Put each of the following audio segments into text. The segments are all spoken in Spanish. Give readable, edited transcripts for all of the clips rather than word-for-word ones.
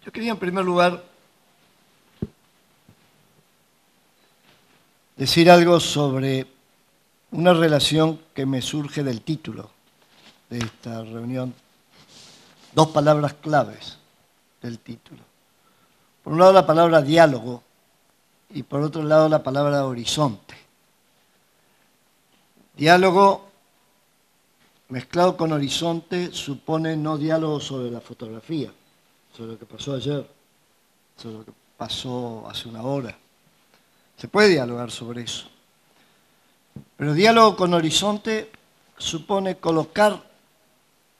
Yo quería en primer lugar decir algo sobre una relación que me surge del título de esta reunión. Dos palabras claves del título. Por un lado la palabra diálogo y por otro lado la palabra horizonte. Diálogo mezclado con horizonte supone no diálogo sobre la fotografía, sobre lo que pasó ayer, sobre lo que pasó hace una hora. Se puede dialogar sobre eso. Pero diálogo con horizonte supone colocar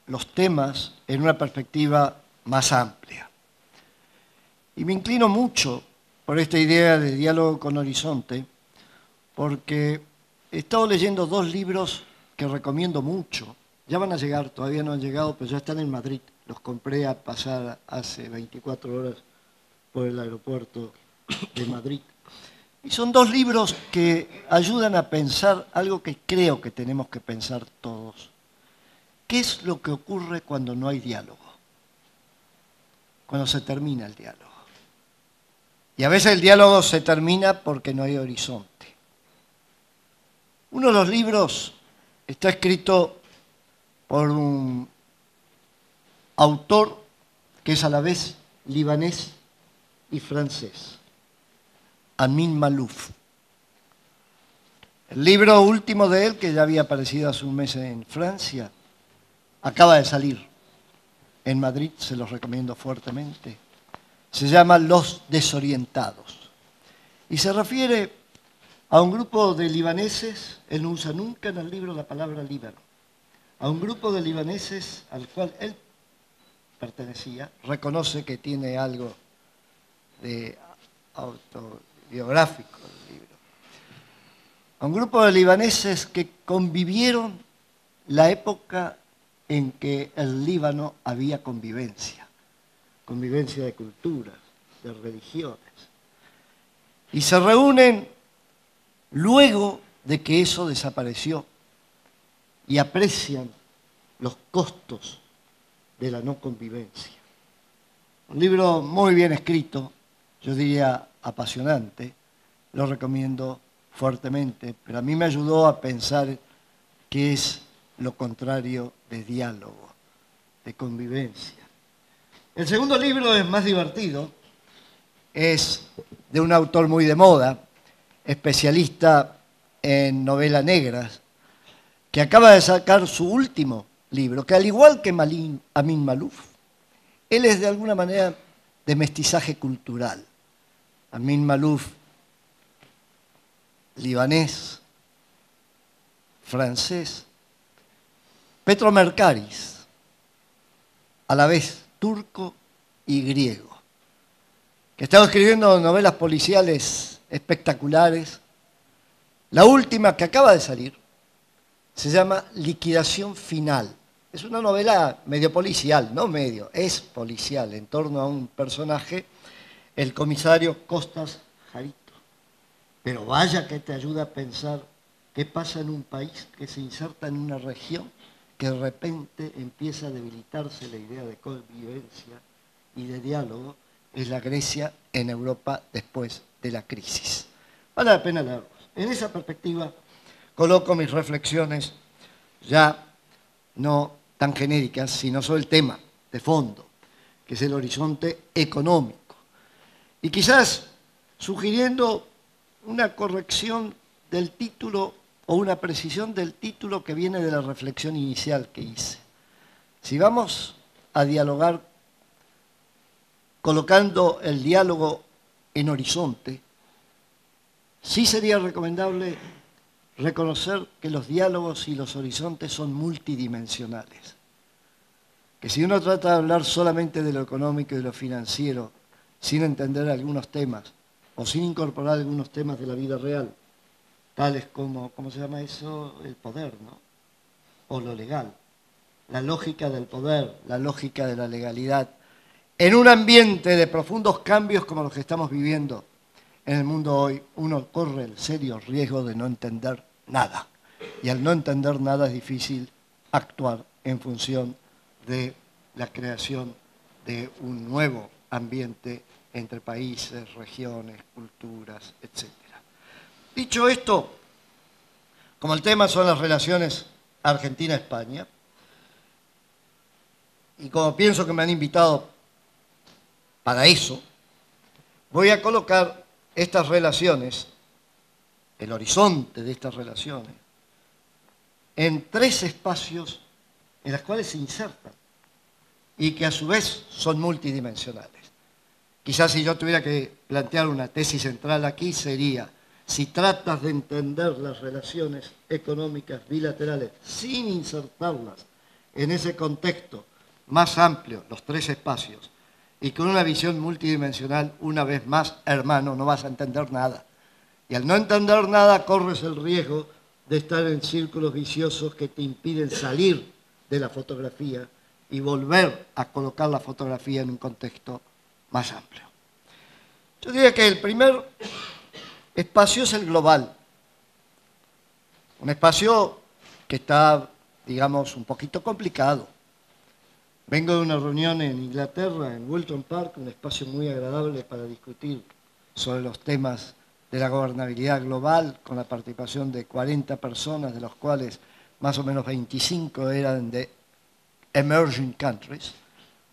los temas en una perspectiva más amplia. Y me inclino mucho por esta idea de diálogo con horizonte, porque he estado leyendo dos libros que recomiendo mucho. Ya van a llegar, todavía no han llegado, pero ya están en Madrid. Los compré a pasar hace 24 horas por el aeropuerto de Madrid. Y son dos libros que ayudan a pensar algo que creo que tenemos que pensar todos. ¿Qué es lo que ocurre cuando no hay diálogo? Cuando se termina el diálogo. Y a veces el diálogo se termina porque no hay horizonte. Uno de los libros está escrito por un autor que es a la vez libanés y francés, Amin Maalouf. El libro último de él, que ya había aparecido hace un mes en Francia, acaba de salir. En Madrid se los recomiendo fuertemente. Se llama Los Desorientados. Y se refiere a un grupo de libaneses, él no usa nunca en el libro la palabra Líbano, a un grupo de libaneses al cual él pertenecía, reconoce que tiene algo de autobiográfico el libro, a un grupo de libaneses que convivieron la época en que el Líbano había convivencia de culturas, de religiones, y se reúnen luego de que eso desapareció y aprecian los costos de la no convivencia. Un libro muy bien escrito, yo diría apasionante, lo recomiendo fuertemente, pero a mí me ayudó a pensar qué es lo contrario de diálogo, de convivencia. El segundo libro es más divertido, es de un autor muy de moda, especialista en novelas negras, que acaba de sacar su último libro, que al igual que Amin Maalouf, él es de alguna manera de mestizaje cultural. Amin Maalouf, libanés, francés. Petro Mercaris, a la vez turco y griego, que estaba escribiendo novelas policiales espectaculares. La última que acaba de salir se llama Liquidación Final. Es una novela medio policial, no medio, es policial, en torno a un personaje, el comisario Costas Jarito. Pero vaya que te ayuda a pensar qué pasa en un país que se inserta en una región que de repente empieza a debilitarse la idea de convivencia y de diálogo, es la Grecia en Europa después de la crisis. Vale la pena leerlos. En esa perspectiva coloco mis reflexiones ya no tan genéricas, sino sobre el tema de fondo, que es el horizonte económico. Y quizás sugiriendo una corrección del título o una precisión del título que viene de la reflexión inicial que hice. Si vamos a dialogar colocando el diálogo en horizonte, sí sería recomendable reconocer que los diálogos y los horizontes son multidimensionales. Que si uno trata de hablar solamente de lo económico y de lo financiero, sin entender algunos temas, o sin incorporar algunos temas de la vida real, tales como, ¿cómo se llama eso? El poder, ¿no? O lo legal. La lógica del poder, la lógica de la legalidad. En un ambiente de profundos cambios como los que estamos viviendo en el mundo hoy, uno corre el serio riesgo de no entender nada. Y al no entender nada es difícil actuar en función de la creación de un nuevo ambiente entre países, regiones, culturas, etc. Dicho esto, como el tema son las relaciones Argentina-España, y como pienso que me han invitado para eso, voy a colocar estas relaciones, el horizonte de estas relaciones, en tres espacios en los cuales se insertan y que a su vez son multidimensionales. Quizás si yo tuviera que plantear una tesis central aquí sería, si tratas de entender las relaciones económicas bilaterales sin insertarlas en ese contexto más amplio, los tres espacios, y con una visión multidimensional, una vez más, hermano, no vas a entender nada. Y al no entender nada, corres el riesgo de estar en círculos viciosos que te impiden salir de la fotografía y volver a colocar la fotografía en un contexto más amplio. Yo diría que el primer espacio es el global. Un espacio que está, digamos, un poquito complicado. Vengo de una reunión en Inglaterra, en Wilton Park, un espacio muy agradable para discutir sobre los temas de la gobernabilidad global, con la participación de 40 personas, de los cuales más o menos 25 eran de emerging countries,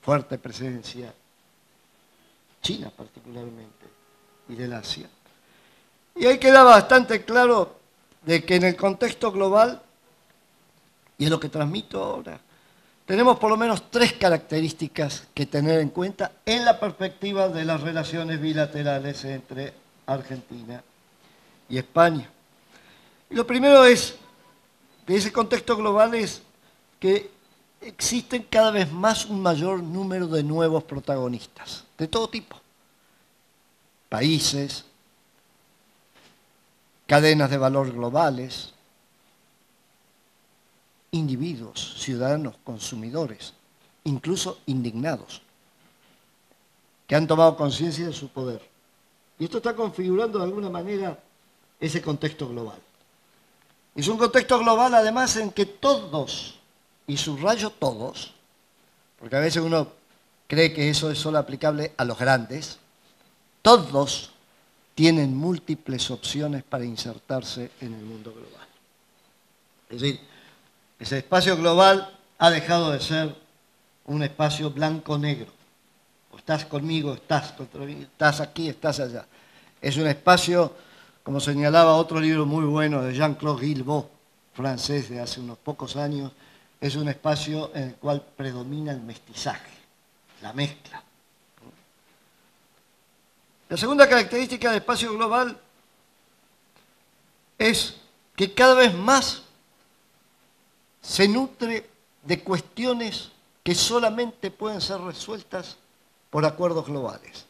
fuerte presencia China particularmente, y del Asia. Y ahí queda bastante claro de que en el contexto global, y es lo que transmito ahora, tenemos por lo menos tres características que tener en cuenta en la perspectiva de las relaciones bilaterales entre Argentina y España. Y lo primero es, de ese contexto global, es que existen cada vez más un mayor número de nuevos protagonistas, de todo tipo. Países, cadenas de valor globales, individuos, ciudadanos, consumidores, incluso indignados, que han tomado conciencia de su poder. Y esto está configurando de alguna manera ese contexto global. Es un contexto global además en que todos, y subrayo todos, porque a veces uno cree que eso es solo aplicable a los grandes, todos tienen múltiples opciones para insertarse en el mundo global. Es decir, ese espacio global ha dejado de ser un espacio blanco-negro. O estás conmigo, estás contra mí, estás aquí, estás allá. Es un espacio, como señalaba otro libro muy bueno de Jean-Claude Guilbault, francés de hace unos pocos años, es un espacio en el cual predomina el mestizaje, la mezcla. La segunda característica del espacio global es que cada vez más se nutre de cuestiones que solamente pueden ser resueltas por acuerdos globales.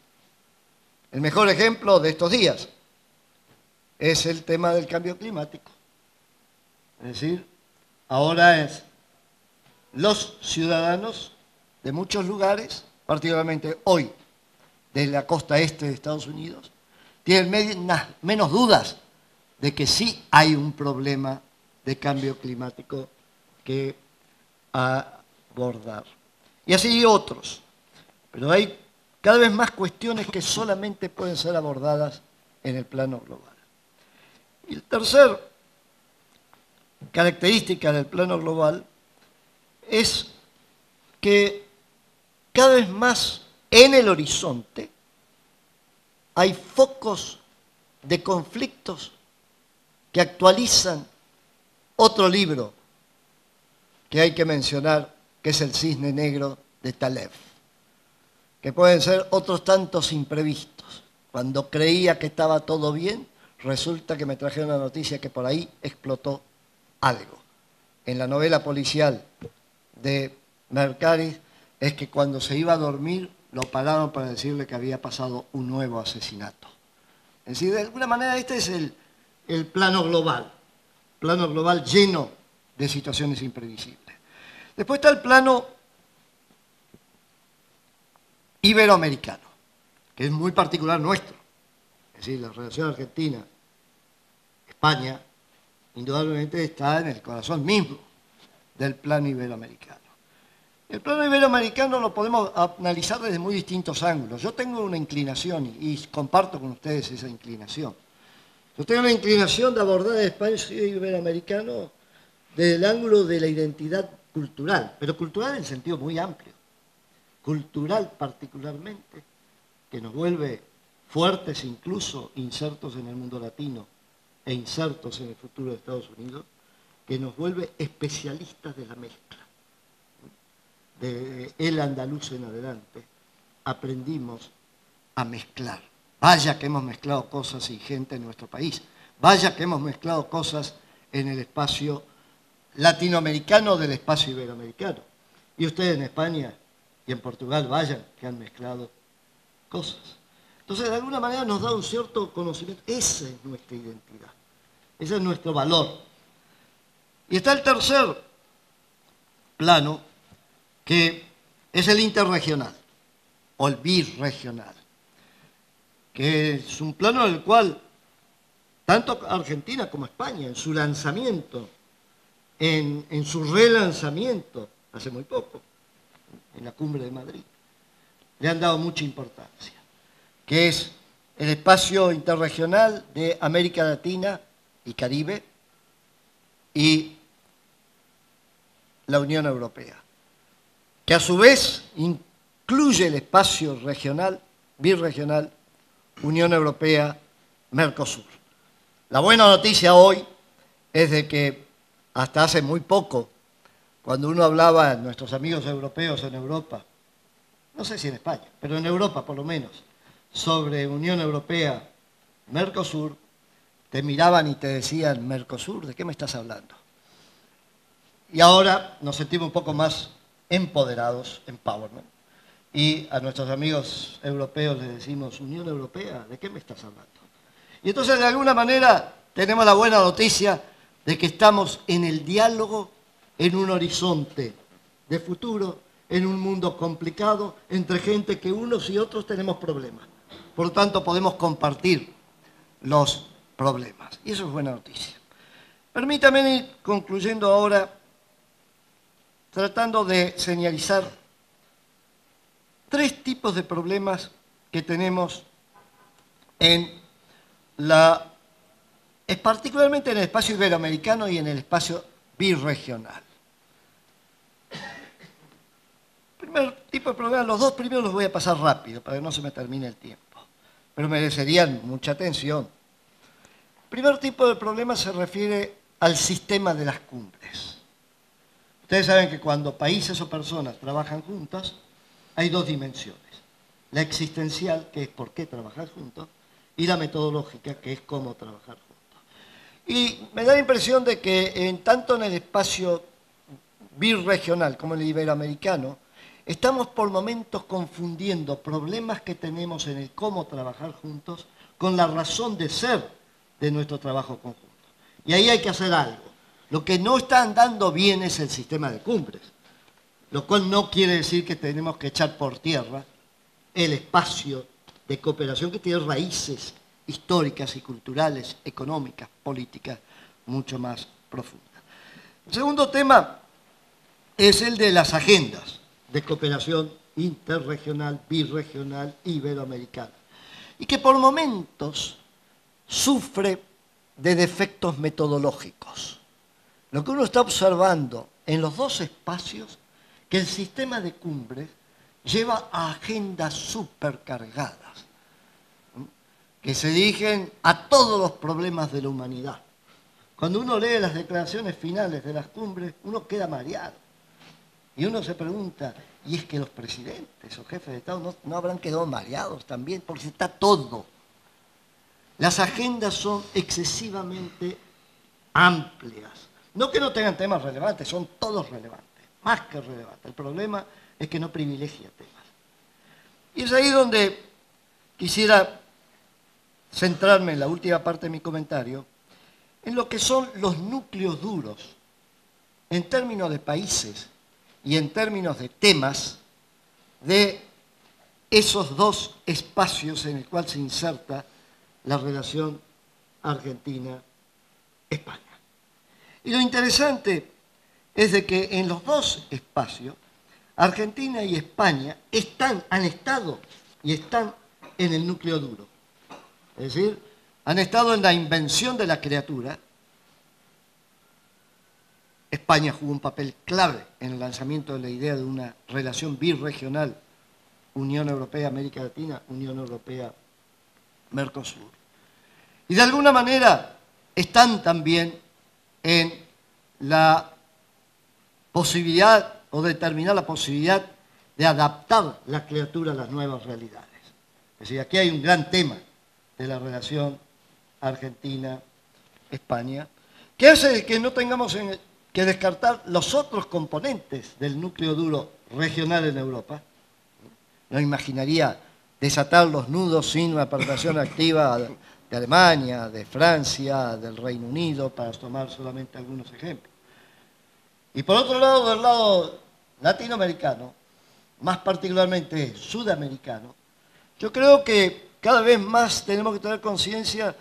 El mejor ejemplo de estos días es el tema del cambio climático. Es decir, ahora es los ciudadanos de muchos lugares, particularmente hoy de la costa este de Estados Unidos, tienen menos dudas de que sí hay un problema de cambio climático que abordar. Y así otros. Pero hay cada vez más cuestiones que solamente pueden ser abordadas en el plano global. Y la tercera característica del plano global es que cada vez más en el horizonte hay focos de conflictos que actualizan otro libro que hay que mencionar, que es El Cisne Negro de Taleb, que pueden ser otros tantos imprevistos. Cuando creía que estaba todo bien, resulta que me trajeron la noticia que por ahí explotó algo. En la novela policial de Mercari es que cuando se iba a dormir lo pararon para decirle que había pasado un nuevo asesinato. Es decir, de alguna manera este es el plano global lleno de situaciones imprevisibles. Después está el plano iberoamericano, que es muy particular nuestro. Es decir, la relación Argentina-España indudablemente está en el corazón mismo del plano iberoamericano. El plano iberoamericano lo podemos analizar desde muy distintos ángulos. Yo tengo una inclinación y comparto con ustedes esa inclinación. Yo tengo la inclinación de abordar el espacio iberoamericano desde el ángulo de la identidad cultural, pero cultural en sentido muy amplio. Cultural particularmente, que nos vuelve fuertes incluso insertos en el mundo latino e insertos en el futuro de Estados Unidos, que nos vuelve especialistas de la mezcla. De el andaluz en adelante, aprendimos a mezclar. Vaya que hemos mezclado cosas y gente en nuestro país. Vaya que hemos mezclado cosas en el espacio latinoamericano del espacio iberoamericano. Y ustedes en España y en Portugal, vayan que han mezclado cosas. Entonces, de alguna manera nos da un cierto conocimiento. Esa es nuestra identidad. Ese es nuestro valor. Y está el tercer plano, que es el interregional o el birregional, que es un plano en el cual tanto Argentina como España, en su lanzamiento, en su relanzamiento, hace muy poco, en la Cumbre de Madrid, le han dado mucha importancia, que es el espacio interregional de América Latina y Caribe y la Unión Europea, que a su vez incluye el espacio regional, birregional, Unión Europea, Mercosur. La buena noticia hoy es de que hasta hace muy poco, cuando uno hablaba a nuestros amigos europeos en Europa, no sé si en España, pero en Europa por lo menos, sobre Unión Europea, Mercosur, te miraban y te decían, Mercosur, ¿de qué me estás hablando? Y ahora nos sentimos un poco más empoderados, empowerment, y a nuestros amigos europeos les decimos, Unión Europea, ¿de qué me estás hablando? Y entonces de alguna manera tenemos la buena noticia de que estamos en el diálogo, en un horizonte de futuro, en un mundo complicado, entre gente que unos y otros tenemos problemas. Por lo tanto, podemos compartir los problemas. Y eso es buena noticia. Permítame ir concluyendo ahora, tratando de señalizar 3 tipos de problemas que tenemos particularmente en el espacio iberoamericano y en el espacio birregional. Primer tipo de problema, los 2 primeros los voy a pasar rápido para que no se me termine el tiempo, pero merecerían mucha atención. El primer tipo de problema se refiere al sistema de las cumbres. Ustedes saben que cuando países o personas trabajan juntas, hay 2 dimensiones. La existencial, que es por qué trabajar juntos, y la metodológica, que es cómo trabajar juntos. Y me da la impresión de que tanto en el espacio birregional como en el iberoamericano, estamos por momentos confundiendo problemas que tenemos en el cómo trabajar juntos con la razón de ser de nuestro trabajo conjunto. Y ahí hay que hacer algo. Lo que no está andando bien es el sistema de cumbres, lo cual no quiere decir que tenemos que echar por tierra el espacio de cooperación que tiene raíces históricas y culturales, económicas, políticas, mucho más profundas. El segundo tema es el de las agendas de cooperación interregional, birregional, iberoamericana, y que por momentos sufre de defectos metodológicos. Lo que uno está observando en los 2 espacios, que el sistema de cumbres lleva a agendas supercargadas, que se dirigen a todos los problemas de la humanidad. Cuando uno lee las declaraciones finales de las cumbres, uno queda mareado. Y uno se pregunta, ¿y es que los presidentes o jefes de Estado no habrán quedado mareados también? Porque está todo. Las agendas son excesivamente amplias. No que no tengan temas relevantes, son todos relevantes, más que relevantes. El problema es que no privilegia temas. Y es ahí donde quisiera centrarme en la última parte de mi comentario, en lo que son los núcleos duros, en términos de países y en términos de temas, de esos 2 espacios en el cual se inserta la relación Argentina-España. Y lo interesante es de que en los 2 espacios Argentina y España han estado y están en el núcleo duro. Es decir, han estado en la invención de la criatura. España jugó un papel clave en el lanzamiento de la idea de una relación birregional, Unión Europea-América Latina, Unión Europea-Mercosur. Y de alguna manera están también en la posibilidad o determinar la posibilidad de adaptar la criatura a las nuevas realidades. Es decir, aquí hay un gran tema de la relación Argentina-España, que hace que no tengamos que descartar los otros componentes del núcleo duro regional en Europa. No imaginaría desatar los nudos sin una participación activa de Alemania, de Francia, del Reino Unido, para tomar solamente algunos ejemplos. Y por otro lado, del lado latinoamericano, más particularmente sudamericano, yo creo que cada vez más tenemos que tener conciencia,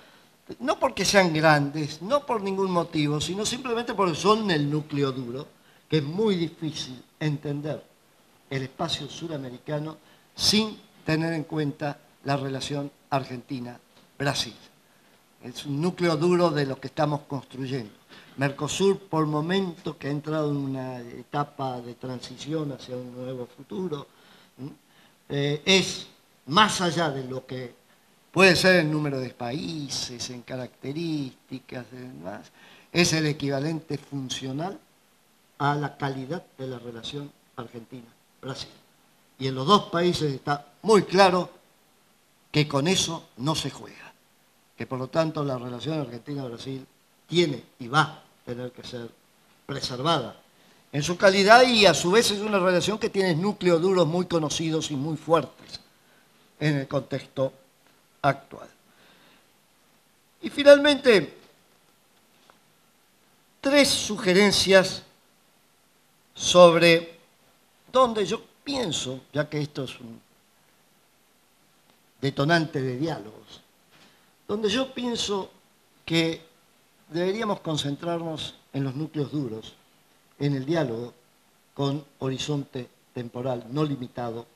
no porque sean grandes, no por ningún motivo, sino simplemente porque son el núcleo duro, que es muy difícil entender el espacio sudamericano sin tener en cuenta la relación Argentina-Brasil. Es un núcleo duro de lo que estamos construyendo. Mercosur, por momento, que ha entrado en una etapa de transición hacia un nuevo futuro, es más allá de lo que puede ser el número de países, en características y demás, es el equivalente funcional a la calidad de la relación Argentina-Brasil. Y en los dos países está muy claro que con eso no se juega, que por lo tanto la relación Argentina-Brasil tiene y va a tener que ser preservada en su calidad, y a su vez es una relación que tiene núcleos duros muy conocidos y muy fuertes en el contexto actual. Y finalmente, tres sugerencias sobre donde yo pienso, ya que esto es un detonante de diálogos, donde yo pienso que deberíamos concentrarnos en los núcleos duros, en el diálogo con horizonte temporal no limitado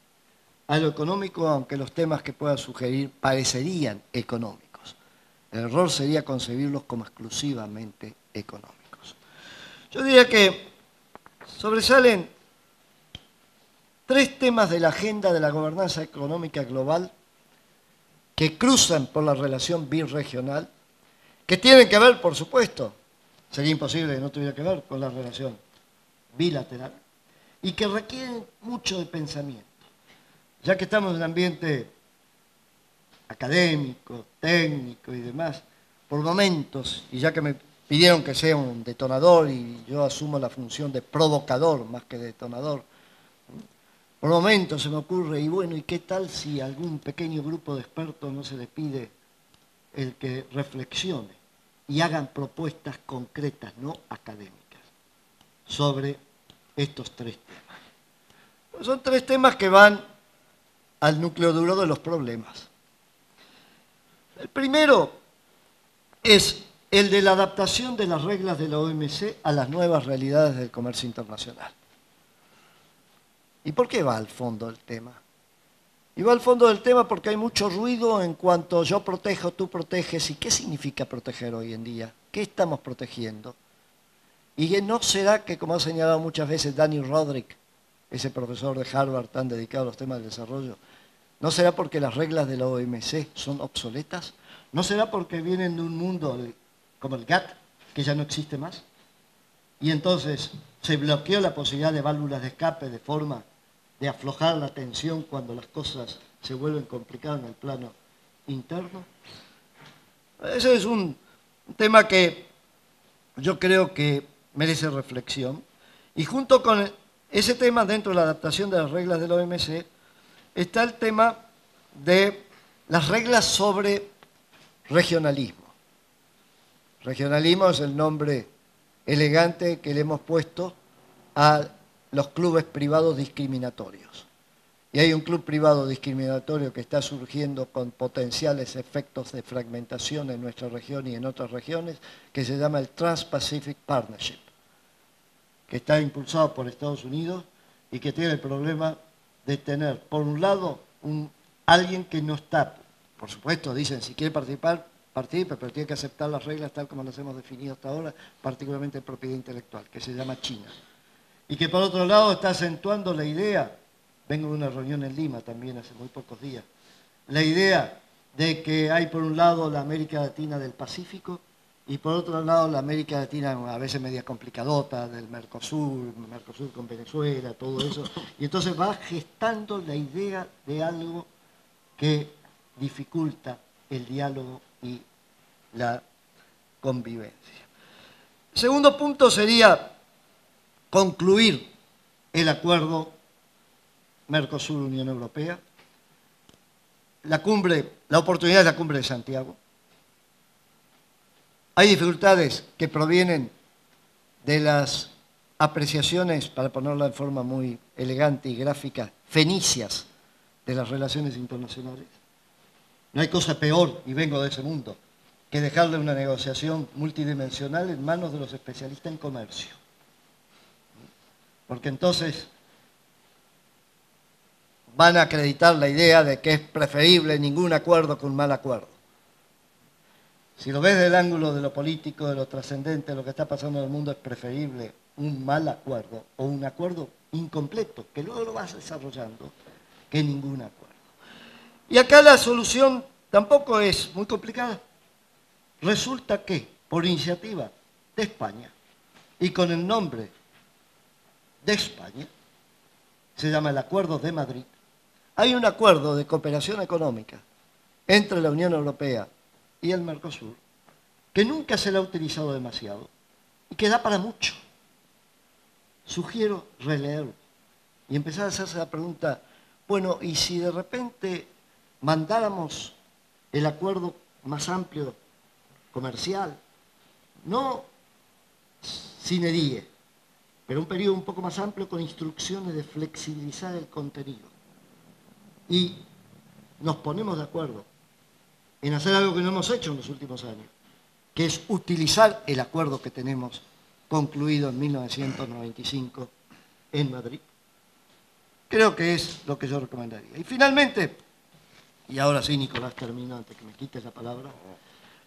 a lo económico, aunque los temas que pueda sugerir parecerían económicos. El error sería concebirlos como exclusivamente económicos. Yo diría que sobresalen tres temas de la agenda de la gobernanza económica global que cruzan por la relación birregional, que tienen que ver, por supuesto, sería imposible que no tuviera que ver con la relación bilateral, y que requieren mucho de pensamiento. Ya que estamos en un ambiente académico, técnico y demás, por momentos, y ya que me pidieron que sea un detonador y yo asumo la función de provocador más que de detonador, por momentos se me ocurre, y bueno, ¿y qué tal si a algún pequeño grupo de expertos no se les pide el que reflexione y hagan propuestas concretas, no académicas, sobre estos tres temas? Pues son tres temas que van al núcleo duro de los problemas. El primero es el de la adaptación de las reglas de la OMC a las nuevas realidades del comercio internacional. ¿Y por qué va al fondo del tema? Y va al fondo del tema porque hay mucho ruido en cuanto yo protejo, tú proteges. ¿Y qué significa proteger hoy en día? ¿Qué estamos protegiendo? Y que no será que, como ha señalado muchas veces Danny Roderick, ese profesor de Harvard tan dedicado a los temas del desarrollo, ¿no será porque las reglas de la OMC son obsoletas? ¿No será porque vienen de un mundo como el GATT, que ya no existe más? Y entonces se bloqueó la posibilidad de válvulas de escape, de forma de aflojar la tensión cuando las cosas se vuelven complicadas en el plano interno. Ese es un tema que yo creo que merece reflexión. Y junto con ese tema, dentro de la adaptación de las reglas de la OMC, está el tema de las reglas sobre regionalismo. Regionalismo es el nombre elegante que le hemos puesto a los clubes privados discriminatorios. Y hay un club privado discriminatorio que está surgiendo con potenciales efectos de fragmentación en nuestra región y en otras regiones, que se llama el Trans-Pacific Partnership, que está impulsado por Estados Unidos y que tiene el problema de tener, por un lado, alguien que no está, por supuesto, dicen, si quiere participar, participe, pero tiene que aceptar las reglas tal como las hemos definido hasta ahora, particularmente en propiedad intelectual, que se llama China. Y que por otro lado está acentuando la idea, vengo de una reunión en Lima también hace muy pocos días, la idea de que hay por un lado la América Latina del Pacífico y por otro lado la América Latina a veces media complicadota, del Mercosur con Venezuela, todo eso. Y entonces va gestando la idea de algo que dificulta el diálogo y la convivencia. El segundo punto sería concluir el acuerdo Mercosur-Unión Europea, la oportunidad de la cumbre de Santiago. Hay dificultades que provienen de las apreciaciones, para ponerla en forma muy elegante y gráfica, fenicias de las relaciones internacionales. No hay cosa peor, y vengo de ese mundo, que dejarle una negociación multidimensional en manos de los especialistas en comercio. Porque entonces van a acreditar la idea de que es preferible ningún acuerdo que un mal acuerdo. Si lo ves desde el ángulo de lo político, de lo trascendente, de lo que está pasando en el mundo, es preferible un mal acuerdo o un acuerdo incompleto, que luego lo vas desarrollando, que ningún acuerdo. Y acá la solución tampoco es muy complicada. Resulta que, por iniciativa de España, y con el nombre de España, se llama el Acuerdo de Madrid, hay un acuerdo de cooperación económica entre la Unión Europea y el Mercosur, que nunca se le ha utilizado demasiado y que da para mucho. Sugiero releerlo y empezar a hacerse la pregunta, bueno, ¿y si de repente mandáramos el acuerdo más amplio comercial, no sine die, pero un periodo un poco más amplio con instrucciones de flexibilizar el contenido? Y nos ponemos de acuerdo en hacer algo que no hemos hecho en los últimos años, que es utilizar el acuerdo que tenemos concluido en 1995 en Madrid. Creo que es lo que yo recomendaría. Y finalmente, y ahora sí, Nicolás, termino antes que me quites la palabra.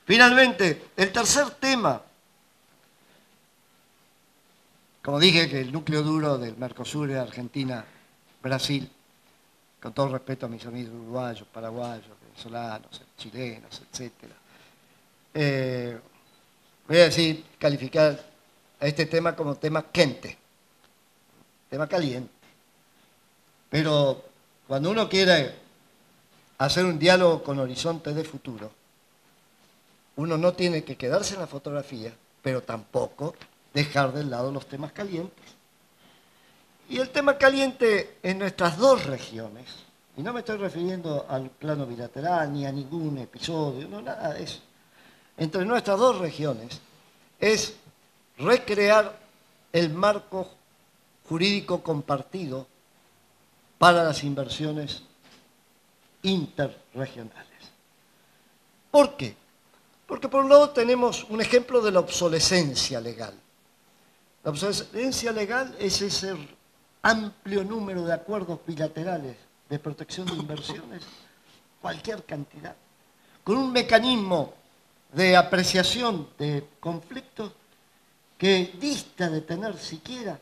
Finalmente, el tercer tema, como dije que el núcleo duro del Mercosur es Argentina, Brasil, con todo respeto a mis amigos uruguayos, paraguayos, venezolanos, chilenos, etc. Voy a decir, calificar a este tema como tema quente, tema caliente. Pero cuando uno quiere hacer un diálogo con horizonte de futuro, uno no tiene que quedarse en la fotografía, pero tampoco dejar de lado los temas calientes. Y el tema caliente en nuestras dos regiones, y no me estoy refiriendo al plano bilateral ni a ningún episodio, no, nada de eso. Entre nuestras dos regiones es recrear el marco jurídico compartido para las inversiones interregionales. ¿Por qué? Porque por un lado tenemos un ejemplo de la obsolescencia legal. La obsolescencia legal es ese amplio número de acuerdos bilaterales de protección de inversiones, cualquier cantidad, con un mecanismo de apreciación de conflictos que dista de tener siquiera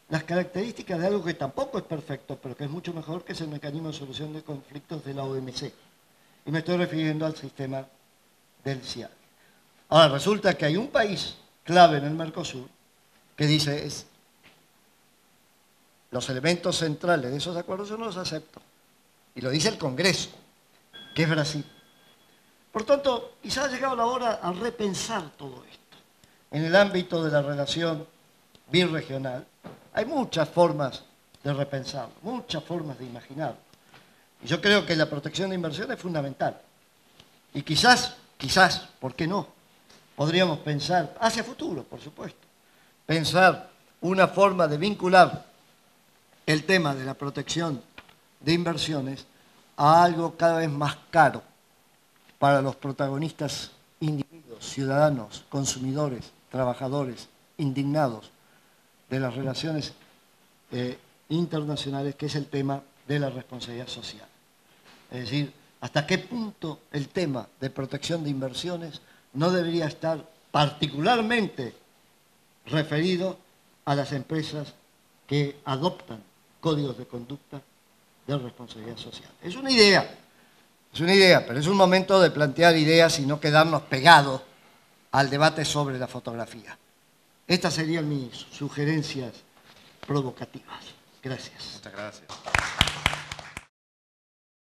las características de algo que tampoco es perfecto, pero que es mucho mejor, que es el mecanismo de solución de conflictos de la OMC. Y me estoy refiriendo al sistema del CIAD. Ahora, resulta que hay un país clave en el Mercosur que dice, los elementos centrales de esos acuerdos yo no los acepto. Y lo dice el Congreso, que es Brasil. Por tanto, quizás ha llegado la hora a repensar todo esto. En el ámbito de la relación birregional, hay muchas formas de repensarlo, muchas formas de imaginarlo. Y yo creo que la protección de inversión es fundamental. Y quizás, ¿por qué no? Podríamos pensar, hacia futuro, por supuesto, pensar una forma de vincular el tema de la protección de inversiones a algo cada vez más caro para los protagonistas individuos, ciudadanos, consumidores, trabajadores, indignados de las relaciones internacionales, que es el tema de la responsabilidad social. Es decir, hasta qué punto el tema de protección de inversiones no debería estar particularmente referido a las empresas que adoptan códigos de conducta de responsabilidad social. Es una idea, pero es un momento de plantear ideas y no quedarnos pegados al debate sobre la fotografía. Estas serían mis sugerencias provocativas. Gracias. Muchas gracias.